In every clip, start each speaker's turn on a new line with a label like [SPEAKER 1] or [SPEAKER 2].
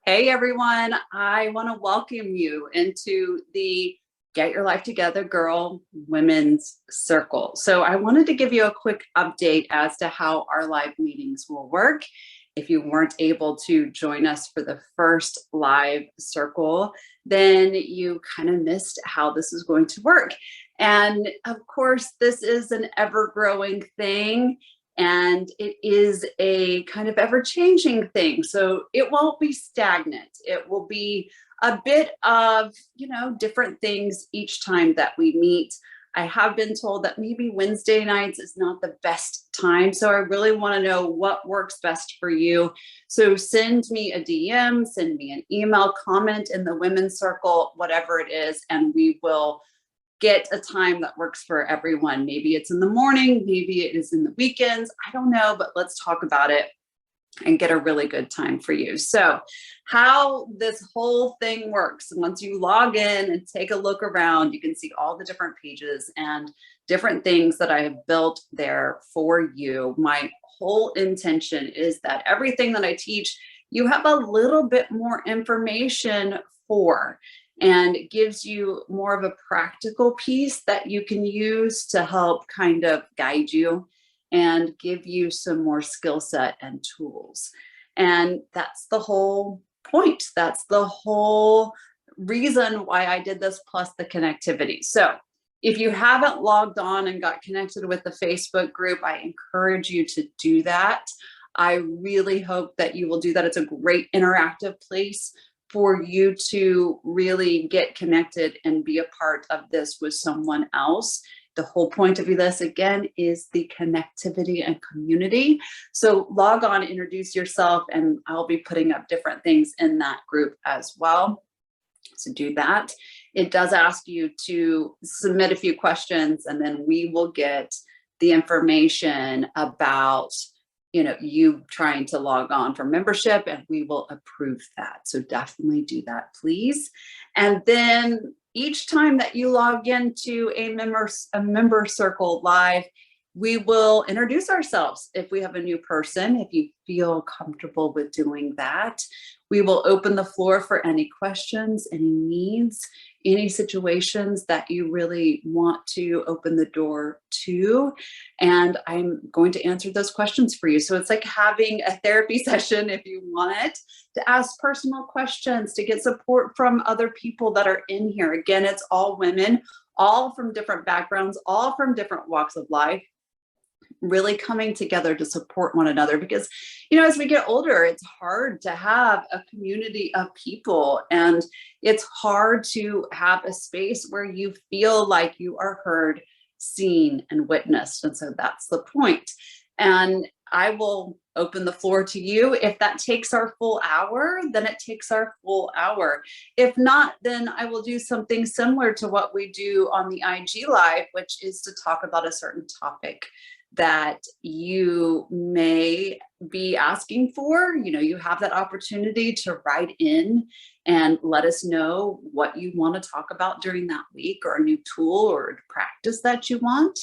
[SPEAKER 1] Hey everyone, I want to welcome you into the Get Your Life Together Girl Women's Circle. So I wanted to give you a quick update as to how our live meetings will work. If you weren't able to join us for the first live circle, then you kind of missed how this is going to work. And of course, this is an ever-growing thing. And it is a kind of ever-changing thing. So it won't be stagnant. It will be a bit of, different things each time that we meet. I have been told that maybe Wednesday nights is not the best time. So I really want to know what works best for you. So send me a DM, send me an email, comment in the women's circle, whatever it is, and we will get a time that works for everyone. Maybe it's in the morning, maybe it is in the weekends. I don't know, but let's talk about it and get a really good time for you. So how this whole thing works, once you log in and take a look around, you can see all the different pages and different things that I have built there for you. My whole intention is that everything that I teach, you have a little bit more information for, and it gives you more of a practical piece that you can use to help kind of guide you and give you some more skill set and tools. And that's the whole point. That's the whole reason why I did this, plus the connectivity. So if you haven't logged on and got connected with the Facebook group, I encourage you to do that. I really hope that you will do that. It's a great interactive place for you to really get connected and be a part of this with someone else. The whole point of this, again, is the connectivity and community. So log on, introduce yourself, and I'll be putting up different things in that group as well. So do that. It does ask you to submit a few questions, and then we will get the information about you trying to log on for membership, and we will approve that. So definitely do that, please. And then each time that you log into a member circle live, we will introduce ourselves. If we have a new person, if you feel comfortable with doing that, we will open the floor for any questions, any needs, any situations that you really want to open the door to. And I'm going to answer those questions for you. So it's like having a therapy session if you want it, to ask personal questions, to get support from other people that are in here. Again, it's all women, all from different backgrounds, all from different walks of life, really coming together to support one another. Because as we get older, it's hard to have a community of people, and it's hard to have a space where you feel like you are heard, seen, and witnessed. And so that's the point. And I will open the floor to you. If that takes our full hour, then it takes our full hour. If not, then I will do something similar to what we do on the IG Live, which is to talk about a certain topic that you may be asking for. You have that opportunity to write in and let us know what you want to talk about during that week, or a new tool or practice that you want.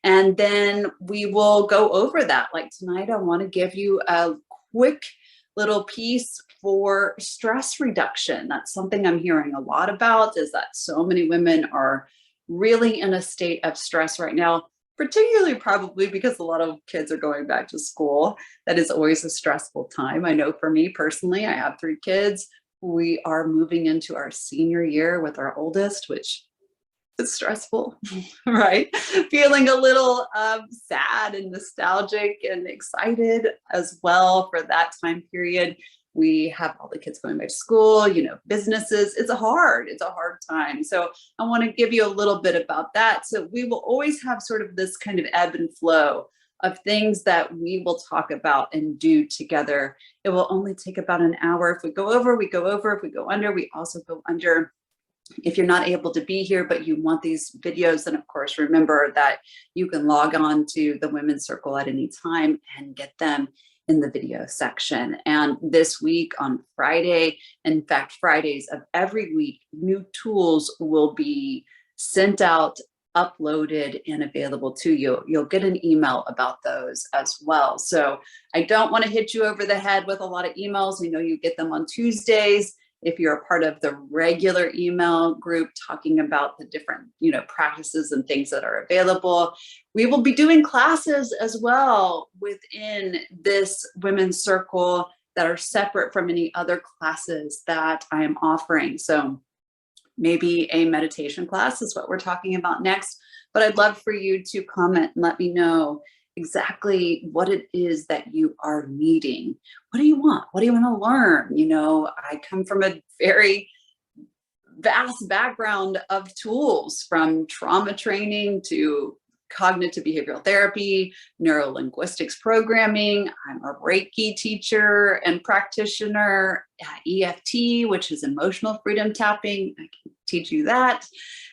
[SPEAKER 1] And then we will go over that. Like tonight, I want to give you a quick little piece for stress reduction. That's something I'm hearing a lot about, is that so many women are really in a state of stress right now, particularly probably because a lot of kids are going back to school. That is always a stressful time. I know for me personally, I have 3 kids. We are moving into our senior year with our oldest, which is stressful, right? Feeling a little sad and nostalgic and excited as well for that time period. We have all the kids going back to school, businesses. It's a hard time. So I want to give you a little bit about that. So we will always have sort of this kind of ebb and flow of things that we will talk about and do together. It will only take about an hour. If we go over, we go over. If we go under, we also go under. If you're not able to be here, but you want these videos, then of course, remember that you can log on to the Women's Circle at any time and get them in the video section. And this week on Friday, in fact, Fridays of every week, new tools will be sent out uploaded and available to you. You'll get an email about those as well. So I don't want to hit you over the head with a lot of emails. I know you get them on Tuesdays. If you're a part of the regular email group talking about the different, practices and things that are available, we will be doing classes as well within this women's circle that are separate from any other classes that I am offering. So maybe a meditation class is what we're talking about next, but I'd love for you to comment and let me know exactly what it is that you are needing. What do you want? What do you want to learn? I come from a very vast background of tools, from trauma training to cognitive behavioral therapy, neurolinguistics programming. I'm a Reiki teacher and practitioner, EFT, which is emotional freedom tapping. I can teach you that.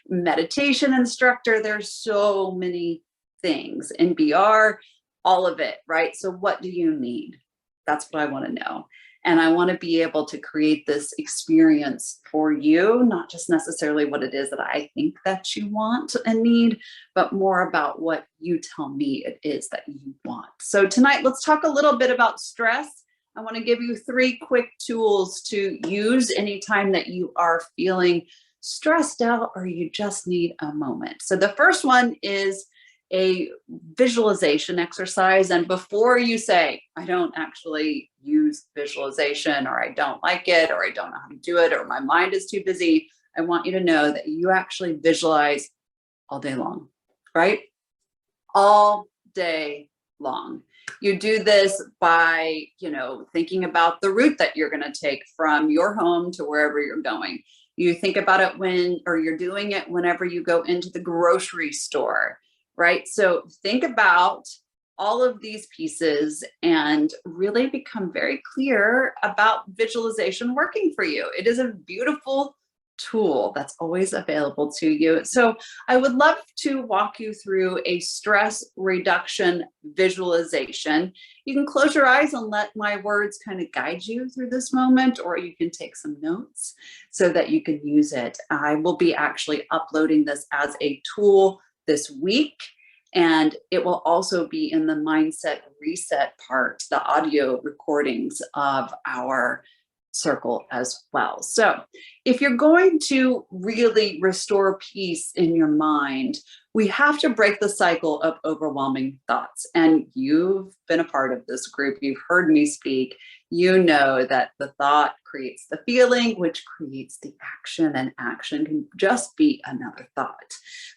[SPEAKER 1] Meditation instructor. There's so many things. NBR, all of it, right? So what do you need? That's what I want to know. And I want to be able to create this experience for you, not just necessarily what it is that I think that you want and need, but more about what you tell me it is that you want. So tonight, let's talk a little bit about stress. I want to give you 3 quick tools to use anytime that you are feeling stressed out or you just need a moment. So the first one is a visualization exercise. And before you say, I don't actually use visualization, or I don't like it, or I don't know how to do it, or my mind is too busy, I want you to know that you actually visualize all day long, right? All day long. You do this by, thinking about the route that you're going to take from your home to wherever you're going. You think about it you're doing it whenever you go into the grocery store, right? So think about all of these pieces and really become very clear about visualization working for you. It is a beautiful tool that's always available to you. So I would love to walk you through a stress reduction visualization. You can close your eyes and let my words kind of guide you through this moment, or you can take some notes so that you can use it. I will be actually uploading this as a tool this week, and it will also be in the Mindset Reset part, the audio recordings of our circle as well. So if you're going to really restore peace in your mind, we have to break the cycle of overwhelming thoughts. And you've been a part of this group. You've heard me speak. You know that the thought creates the feeling, which creates the action, and action can just be another thought.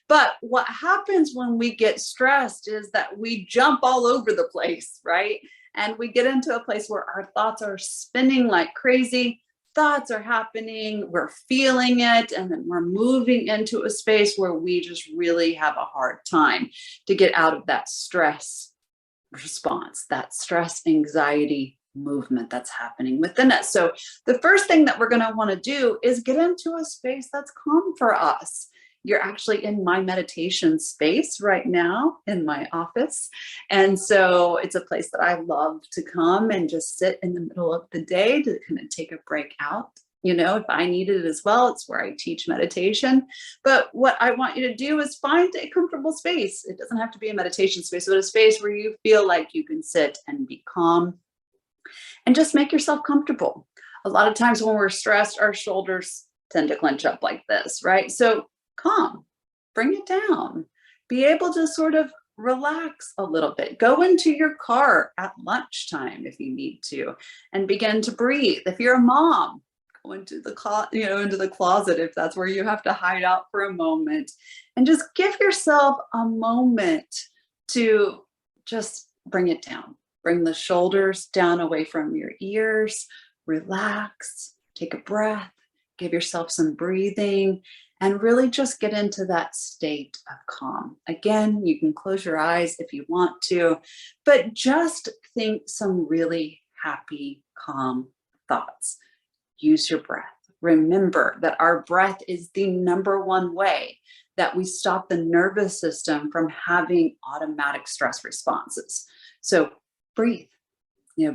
[SPEAKER 1] But what happens when we get stressed is that we jump all over the place, right? And we get into a place where our thoughts are spinning like crazy. Thoughts are happening, we're feeling it, and then we're moving into a space where we just really have a hard time to get out of that stress response, that stress anxiety movement that's happening within us. So the first thing that we're going to want to do is get into a space that's calm for us. You're actually in my meditation space right now in my office. And so it's a place that I love to come and just sit in the middle of the day to kind of take a break out. If I need it as well, it's where I teach meditation. But what I want you to do is find a comfortable space. It doesn't have to be a meditation space, but a space where you feel like you can sit and be calm and just make yourself comfortable. A lot of times when we're stressed, our shoulders tend to clench up like this, right? So calm, bring it down, be able to sort of relax a little bit. Go into your car at lunchtime if you need to, and begin to breathe. If you're a mom, go into the closet if that's where you have to hide out for a moment, and just give yourself a moment to just bring it down. Bring the shoulders down away from your ears, relax, take a breath, give yourself some breathing, and really just get into that state of calm. Again, you can close your eyes if you want to, but just think some really happy, calm thoughts. Use your breath. Remember that our breath is the number one way that we stop the nervous system from having automatic stress responses. So breathe.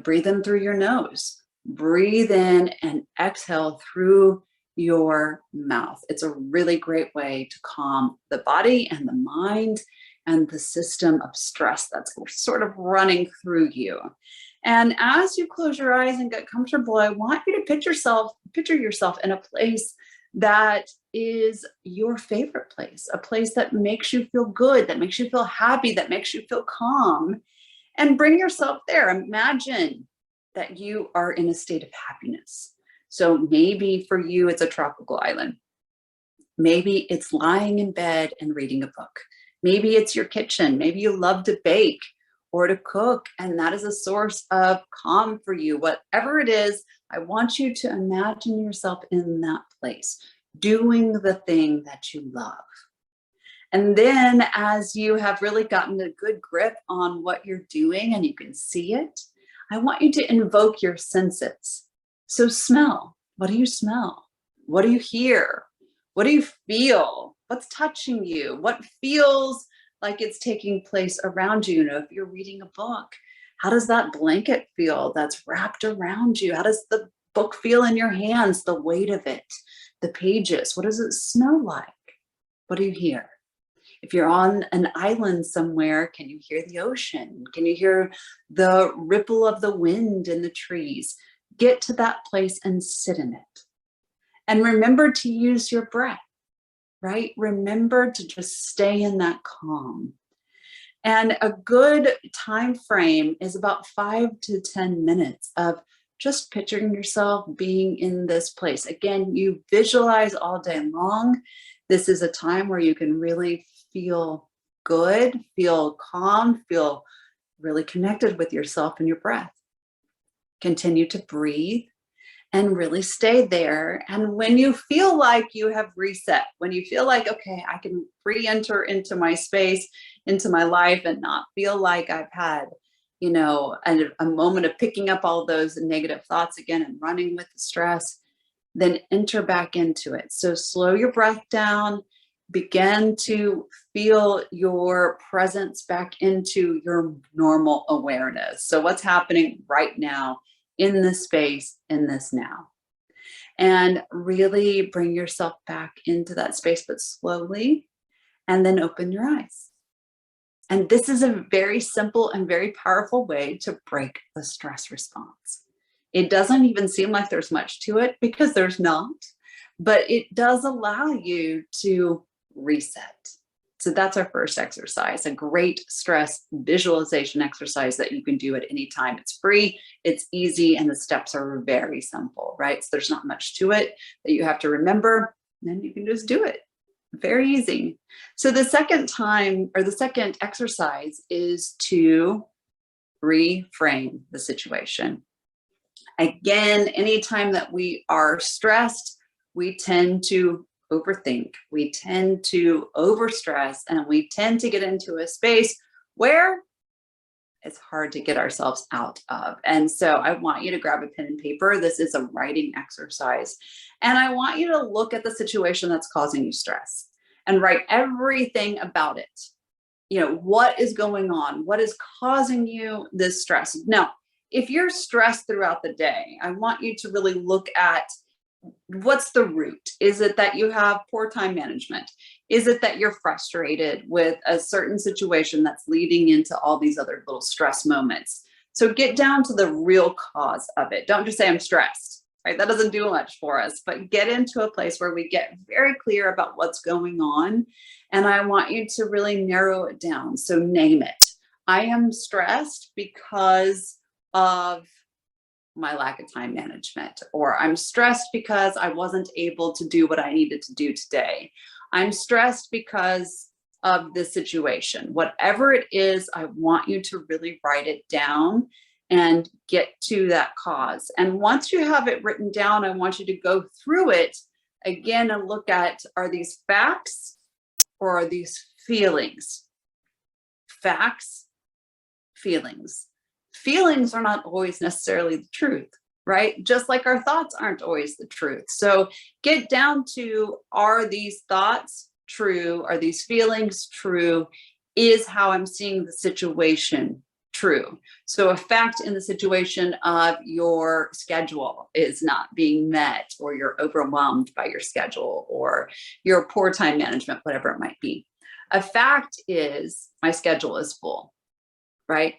[SPEAKER 1] Breathe in through your nose. Breathe in and exhale through your mouth. It's a really great way to calm the body and the mind and the system of stress that's sort of running through you. And as you close your eyes and get comfortable, I want you to picture yourself in a place that is your favorite place, a place that makes you feel good, that makes you feel happy, that makes you feel calm, and bring yourself there. Imagine that you are in a state of happiness. So maybe for you, it's a tropical island. Maybe it's lying in bed and reading a book. Maybe it's your kitchen. Maybe you love to bake or to cook, and that is a source of calm for you. Whatever it is, I want you to imagine yourself in that place, doing the thing that you love. And then as you have really gotten a good grip on what you're doing and you can see it, I want you to invoke your senses. So smell. What do you smell? What do you hear? What do you feel? What's touching you? What feels like it's taking place around you? You know, if you're reading a book, how does that blanket feel that's wrapped around you? How does the book feel in your hands, the weight of it, the pages? What does it smell like? What do you hear? If you're on an island somewhere, can you hear the ocean? Can you hear the ripple of the wind in the trees? Get to that place and sit in it. And remember to use your breath, right? Remember to just stay in that calm. And a good time frame is about 5 to 10 minutes of just picturing yourself being in this place. Again, you visualize all day long. This is a time where you can really feel good, feel calm, feel really connected with yourself and your breath. Continue to breathe and really stay there. And when you feel like you have reset, when you feel like, okay, I can re-enter into my space, into my life, and not feel like I've had, you know, a moment of picking up all those negative thoughts again and running with the stress, then enter back into it. So slow your breath down, begin to feel your presence back into your normal awareness. So what's happening right now in this space, in this now? And really bring yourself back into that space, but slowly, and then open your eyes. And this is a very simple and very powerful way to break the stress response. It doesn't even seem like there's much to it, because there's not, but it does allow you to reset. So that's our first exercise, a great stress visualization exercise that you can do at any time. It's free, it's easy, and the steps are very simple, right? So there's not much to it that you have to remember, and then you can just do it. Very easy. So the second exercise is to reframe the situation. Again, anytime that we are stressed, we tend to overthink, we tend to overstress, and we tend to get into a space where it's hard to get ourselves out of. And so I want you to grab a pen and paper. This is a writing exercise. And I want you to look at the situation that's causing you stress and write everything about it. You know, what is going on? What is causing you this stress? Now, if you're stressed throughout the day, I want you to really look at what's the root. Is it that you have poor time management? Is it that you're frustrated with a certain situation that's leading into all these other little stress moments? So get down to the real cause of it. Don't just say I'm stressed, right? That doesn't do much for us, but get into a place where we get very clear about what's going on. And I want you to really narrow it down. So name it. I am stressed because of my lack of time management, or I'm stressed because I wasn't able to do what I needed to do today. I'm stressed because of this situation. Whatever it is, I want you to really write it down and get to that cause. And once you have it written down, I want you to go through it again and look at, are these facts or are these feelings? Facts, feelings. Feelings are not always necessarily the truth, right? Just like our thoughts aren't always the truth. So get down to, are these thoughts true? Are these feelings true? Is how I'm seeing the situation true. So a fact in the situation of your schedule is not being met, or you're overwhelmed by your schedule, or your poor time management, whatever it might be. A fact is my schedule is full, right?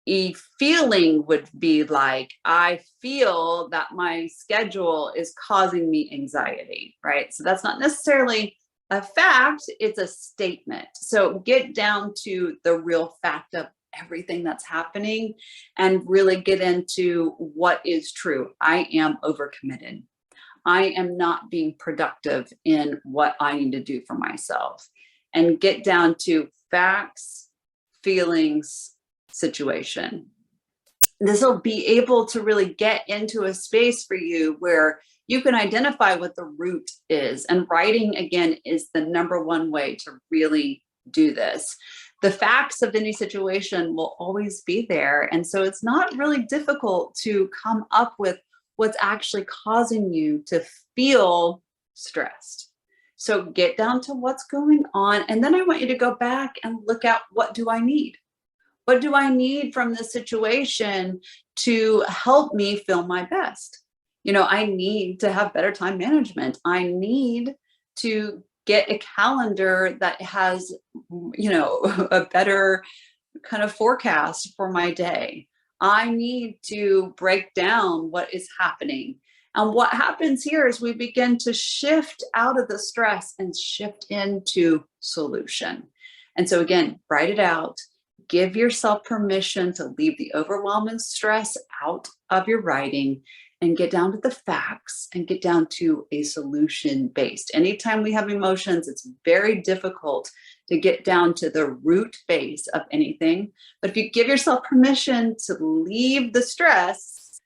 [SPEAKER 1] A feeling would be like, I feel that my schedule is causing me anxiety, right? So that's not necessarily a fact, it's a statement. So get down to the real fact of everything that's happening and really get into what is true. I am overcommitted. I am not being productive in what I need to do for myself. And get down to facts, feelings, situation. This will be able to really get into a space for you where you can identify what the root is. And writing, again, is the number one way to really do this. The facts of any situation will always be there. And so it's not really difficult to come up with what's actually causing you to feel stressed. So get down to what's going on. And then I want you to go back and look at, what do I need? What do I need from this situation to help me feel my best? You know, I need to have better time management. I need to get a calendar that has, you know, a better kind of forecast for my day. I need to break down what is happening. And what happens here is we begin to shift out of the stress and shift into solution. And so again, write it out. Give yourself permission to leave the overwhelm and stress out of your writing and get down to the facts and get down to a solution based. Anytime we have emotions, it's very difficult to get down to the root base of anything. But if you give yourself permission to leave the stress,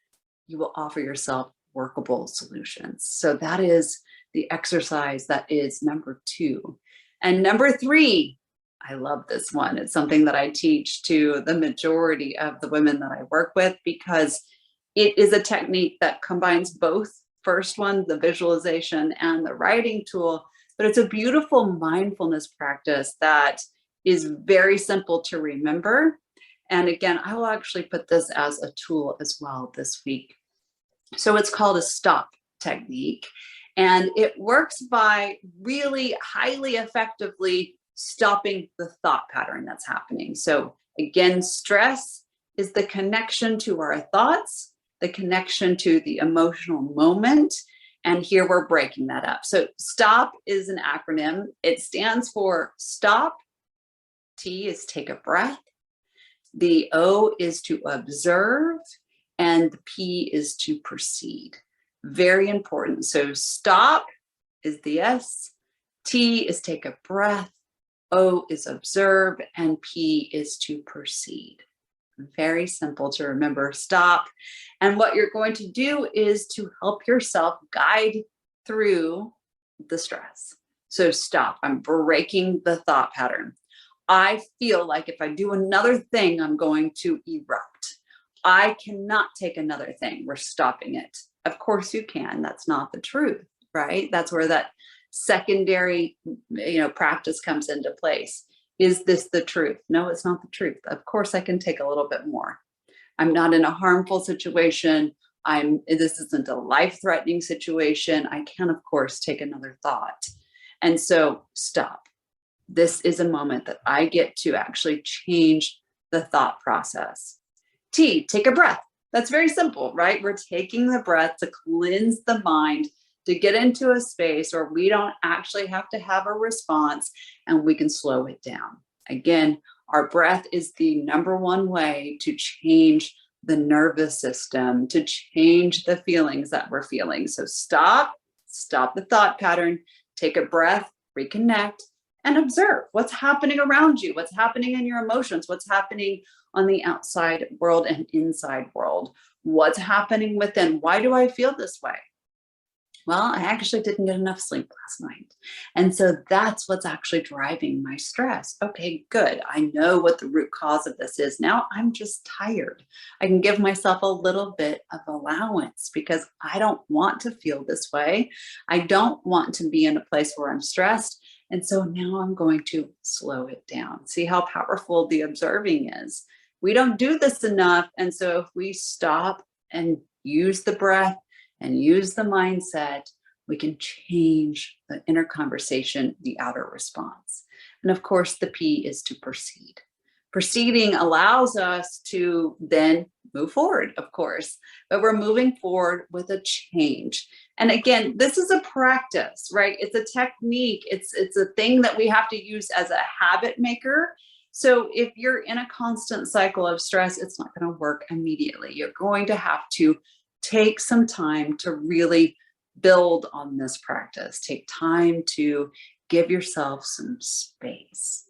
[SPEAKER 1] you will offer yourself workable solutions. So that is the exercise that is number 2. And number 3, I love this one. It's something that I teach to the majority of the women that I work with, because it is a technique that combines both. First one, the visualization and the writing tool, but it's a beautiful mindfulness practice that is very simple to remember. And again, I will actually put this as a tool as well this week. So it's called a stop technique, and it works by really highly effectively stopping the thought pattern that's happening. So again, stress is the connection to our thoughts, the connection to the emotional moment. And here we're breaking that up. So STOP is an acronym. It stands for stop. T is take a breath. The O is to observe. And the P is to proceed. Very important. So stop is the S. T is take a breath. O is observe, and P is to proceed. Very simple to remember. Stop. And what you're going to do is to help yourself guide through the stress. So stop. I'm breaking the thought pattern. I feel like if I do another thing, I'm going to erupt. I cannot take another thing. We're stopping it. Of course you can. That's not the truth, right? That's where that secondary, practice comes into place. Is this the truth? No, it's not the truth. Of course I can take a little bit more. I'm not in a harmful situation. This isn't a life-threatening situation. I can, of course, take another thought. And so stop. This is a moment that I get to actually change the thought process. T, take a breath. That's very simple, right? We're taking the breath to cleanse the mind, to get into a space where we don't actually have to have a response and we can slow it down. Again, our breath is the number one way to change the nervous system, to change the feelings that we're feeling. So stop the thought pattern, take a breath, reconnect, and observe what's happening around you, what's happening in your emotions, what's happening on the outside world and inside world, what's happening within. Why do I feel this way? Well, I actually didn't get enough sleep last night. And so that's what's actually driving my stress. Okay, good. I know what the root cause of this is. Now I'm just tired. I can give myself a little bit of allowance because I don't want to feel this way. I don't want to be in a place where I'm stressed. And so now I'm going to slow it down. See how powerful the observing is. we don't do this enough. And so if we stop and use the breath and use the mindset, we can change the inner conversation, the outer response. And of course, the P is to proceed. Proceeding allows us to then move forward, of course, but we're moving forward with a change. And again, this is a practice, right? It's a technique. It's a thing that we have to use as a habit maker. So if you're in a constant cycle of stress, it's not going to work immediately. You're going to have to take some time to really build on this practice. Take time to give yourself some space.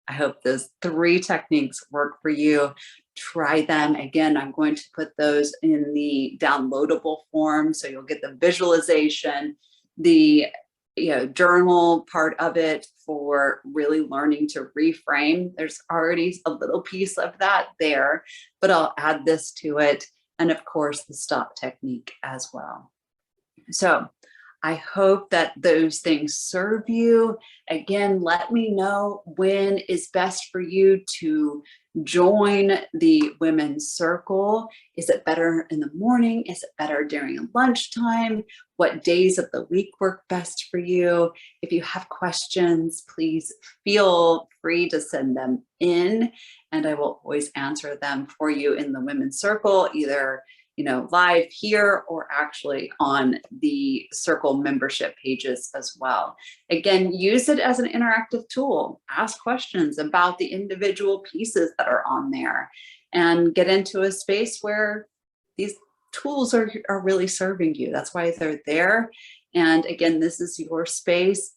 [SPEAKER 1] I hope those 3 techniques work for you. Try them. Again, I'm going to put those in the downloadable form, so you'll get the visualization, the journal part of it for really learning to reframe. There's already a little piece of that there, but I'll add this to it. And of course, the stop technique as well. So I hope that those things serve you. Again, let me know when is best for you to join the Women's Circle. Is it better in the morning? Is it better during lunchtime? What days of the week work best for you? If you have questions, please feel free to send them in, and I will always answer them for you in the Women's Circle, either live here or actually on the Circle membership pages as well. Again, use it as an interactive tool. Ask questions about the individual pieces that are on there and get into a space where these tools are really serving you. That's why they're there. And again, this is your space.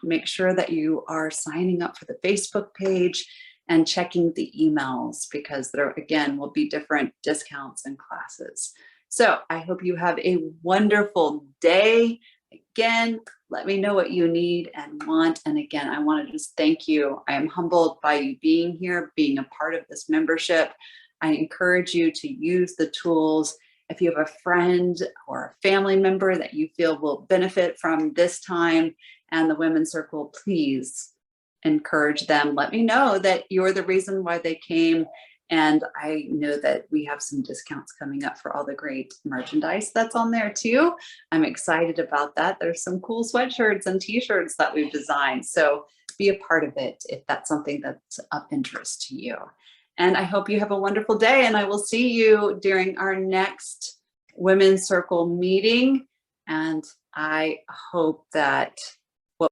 [SPEAKER 1] Make sure that you are signing up for the Facebook page and checking the emails, because there, again, will be different discounts and classes. So I hope you have a wonderful day. Again, let me know what you need and want. And again, I want to just thank you. I am humbled by you being here, being a part of this membership. I encourage you to use the tools. If you have a friend or a family member that you feel will benefit from this time and the Women's Circle, please encourage them. Let me know that you're the reason why they came. And I know that we have some discounts coming up for all the great merchandise that's on there too. I'm excited about that. There's some cool sweatshirts and t-shirts that we've designed. So be a part of it if that's something that's of interest to you. And I hope you have a wonderful day, and I will see you during our next Women's Circle meeting. And I hope that